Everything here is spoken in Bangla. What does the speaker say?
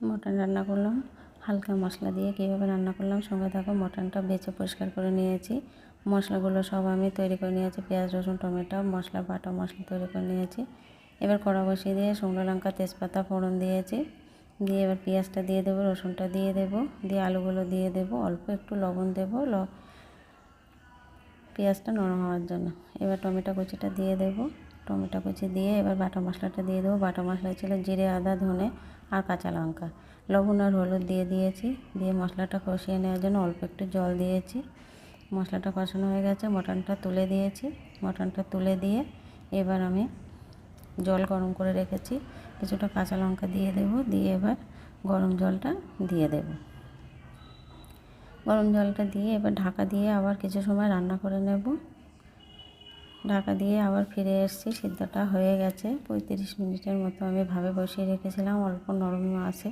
মটন রান্না করলাম হালকা মশলা দিয়ে। কীভাবে রান্না করলাম সঙ্গে থাকো। মটনটা বেছে পরিষ্কার করে নিয়েছি। মশলাগুলো সব আমি তৈরি করে নিয়েছি। পেঁয়াজ, রসুন, টমেটো মশলা, বাটা মশলা তৈরি করে নিয়েছি। এবার কড়া বসিয়ে দিয়ে শুকনো লঙ্কা, তেজপাতা ফোড়ন দিয়েছি। দিয়ে এবার পেঁয়াজটা দিয়ে দেবো, রসুনটা দিয়ে দেবো, দিয়ে আলুগুলো দিয়ে দেবো, অল্প একটু লবণ দেবো পেঁয়াজটা নরম হওয়ার জন্য। এবার টমেটো কুচিটা দিয়ে দেবো। টমেটো কুচি দিয়ে এবার বাটা মশলাটা দিয়ে দেবো। বাটা মশলা ছিল জিরে, আদা, ধনে আর কাঁচা লঙ্কা। লবণ আর হলুদ দিয়ে দিয়েছি। দিয়ে মশলাটা কষিয়ে নেওয়ার জন্য অল্প একটু জল দিয়েছি। মশলাটা কষানো হয়ে গেছে, মটনটা তুলে দিয়েছি। মটনটা তুলে দিয়ে এবার আমি জল গরম করে রেখেছি, কিছুটা কাঁচা লঙ্কা দিয়ে দেবো। দিয়ে এবার গরম জলটা দিয়ে দেবো। গরম জলটা দিয়ে এবার ঢাকা দিয়ে আবার কিছু সময় রান্না করে নেব। ঢাকা দিয়ে আবার ফিরে এসেছি। সিদ্ধটা হয়ে গেছে। 35 মিনিটের মতো আমি ভাবে বসিয়ে রেখেছিলাম অল্প নরম আছে।